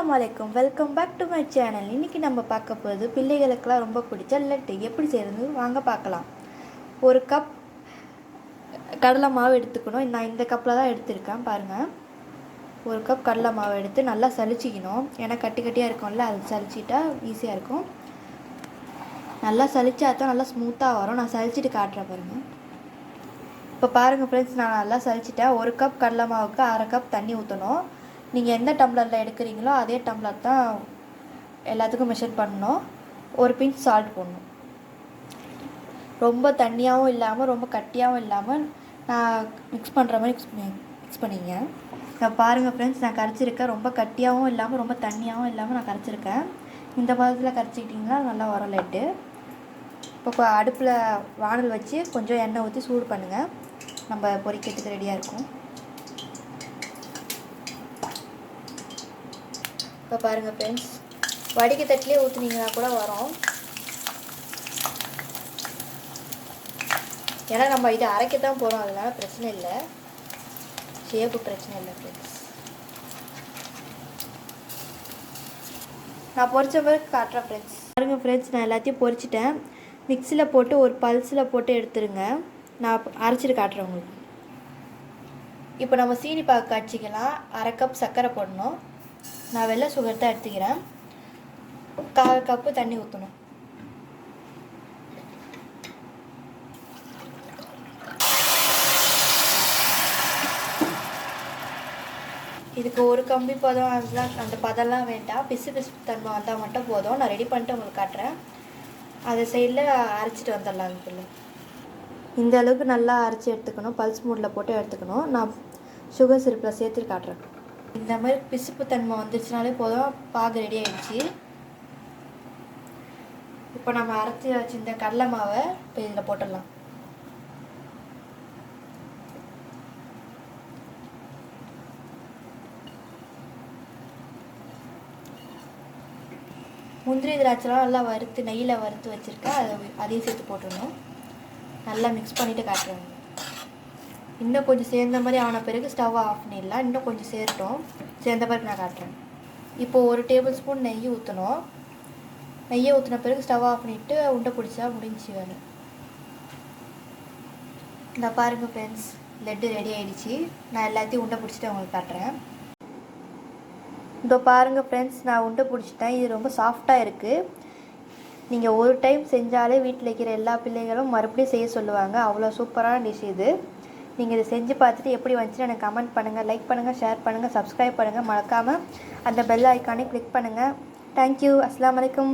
அஸ்ஸலாமு அலைக்கும், welcome back to my channel. இன்றைக்கி நம்ம பார்க்க போகிறது பிள்ளைகளுக்கெல்லாம் ரொம்ப பிடிச்ச லட்டு எப்படி செய்கிறது வாங்க பார்க்கலாம். ஒரு கப் கடலை மாவு எடுத்துக்கணும். நான் இந்த கப்பில் தான் எடுத்திருக்கேன் பாருங்கள். ஒரு கப் கடலை மாவு எடுத்து நல்லா சலிச்சிக்கணும். ஏன்னா கட்டி கட்டியாக இருக்கும்ல, அது சலிச்சிட்டா ஈஸியாக இருக்கும். நல்லா சலிச்சா தான் நல்லா ஸ்மூத்தாக வரும். நான் சலிச்சிட்டு காட்டுறேன் பாருங்கள். இப்போ பாருங்கள் ஃப்ரெண்ட்ஸ், நான் நல்லா சலிச்சிட்டேன். ஒரு கப் கடலை மாவுக்கு அரை கப் தண்ணி ஊற்றணும். நீங்கள் எந்த டம்ளரில் எடுக்கிறீங்களோ அதே டம்ளர் தான் எல்லாத்துக்கும் மெஷர் பண்ணணும். ஒரு பிஞ்ச் சால்ட் போடணும். ரொம்ப தண்ணியாகவும் இல்லாமல் ரொம்ப கட்டியாகவும் இல்லாமல் நான் மிக்ஸ் பண்ணுற மாதிரி மிக்ஸ் பண்ணிங்க. இப்போ பாருங்கள் ஃப்ரெண்ட்ஸ், நான் கரைச்சிருக்கேன். ரொம்ப கட்டியாகவும் இல்லாமல் ரொம்ப தண்ணியாகவும் இல்லாமல் நான் கரைச்சிருக்கேன். இந்த பதத்தில் கரைச்சிக்கிட்டிங்கன்னா நல்லா வரும் லட்டு. இப்போ அடுப்பில் வானல் வச்சு கொஞ்சம் எண்ணெய் ஊற்றி சூடு பண்ணுங்கள். நம்ம பொரிக்கிறதுக்கு ரெடியாக இருக்கும். இப்போ பாருங்கள் ஃப்ரெண்ட்ஸ், வடிக்க தட்டிலே ஊற்றுனீங்கன்னா கூட வரும். ஏன்னா நம்ம இதை அரைக்கத்தான் போகிறோம், அதனால பிரச்சனை இல்லை, ஷேப்பு பிரச்சனை இல்லை ஃப்ரெண்ட்ஸ். நான் பொரிச்ச பிறகு காட்டுறேன் ஃப்ரெண்ட்ஸ். பாருங்கள் ஃப்ரெண்ட்ஸ், நான் எல்லாத்தையும் பொரிச்சிட்டேன். மிக்சியில் போட்டு ஒரு பல்ஸில் போட்டு எடுத்துருங்க. நான் அரைச்சிட்டு காட்டுறேன் உங்களுக்கு. இப்போ நம்ம சீனி பாகு காய்ச்சிக்கலாம். அரை கப் சர்க்கரை போடணும். நான் வெள்ளை சுகர் தான் எடுத்துக்கிறேன். 1/4 கப்பு தண்ணி ஊற்றணும். இதுக்கு ஒரு கம்பி பதம் அதெல்லாம் அந்த பதம்லாம் வேண்டாம். பிசு தன்மை வந்தால் மட்டும் போதும். நான் ரெடி பண்ணிட்டு உங்களுக்கு காட்டுறேன். அதை சைடில் அரைச்சிட்டு வந்துடலாம். அதுக்குள்ள இந்த அளவுக்கு நல்லா அரைச்சி எடுத்துக்கணும். பல்ஸ் மூடில் போட்டு எடுத்துக்கணும். நான் சுகர் சிரப்பில் சேர்த்து காட்டுறேன். இந்த மாதிரி பிசுப்பு தன்மை வந்துருச்சுனாலே போதும், பாகு ரெடி ஆகிடுச்சு. இப்போ நம்ம அரைச்சி வச்சுருந்த கடலை மாவை இப்போ இதில் போட்டுடலாம். முந்திரி திராட்சைலாம் நல்லா வறுத்து நெய்யில் வறுத்து வச்சுருக்கேன். அதையும் சேர்த்து போட்டுடணும். நல்லா மிக்ஸ் பண்ணிவிட்டு காட்டுறேன். இன்னும் கொஞ்சம் சேர்ந்த மாதிரி ஆன பிறகு ஸ்டவ் ஆஃப் பண்ணிடலாம். இன்னும் கொஞ்சம் சேர்த்தோம், சேர்ந்த பிறகு நான் காட்டுறேன். இப்போது 1 டேபிள் ஸ்பூன் நெய் ஊற்றணும். நெய்யை ஊற்றின பிறகு ஸ்டவ் ஆஃப் பண்ணிவிட்டு உண்டை பிடிச்சா முடிஞ்சு வேணும். இந்த பாருங்கள் ஃப்ரெண்ட்ஸ், லட்டு ரெடி ஆகிடுச்சு. நான் எல்லாத்தையும் உண்டை பிடிச்சிட்டு உங்களுக்கு காட்டுறேன். இதோ பாருங்கள் ஃப்ரெண்ட்ஸ், நான் உண்டை பிடிச்சிட்டேன். இது ரொம்ப சாஃப்டாக இருக்குது. நீங்கள் ஒரு டைம் செஞ்சாலே வீட்டில் இருக்கிற எல்லா பிள்ளைகளும் மறுபடியும் செய்ய சொல்லுவாங்க. அவ்வளோ சூப்பரான டிஷ் இது. நீங்கள் இதை செஞ்சு பார்த்துட்டு எப்படி வந்துச்சுன்னு எனக்கு கமெண்ட் பண்ணுங்கள், லைக் பண்ணுங்கள், ஷேர் பண்ணுங்கள், சப்ஸ்கிரைப் பண்ணுங்கள். மறக்காமல் அந்த பெல் ஐக்கானே கிளிக் பண்ணுங்கள். தேங்க்யூ. அஸ்ஸலாமு அலைக்கும்.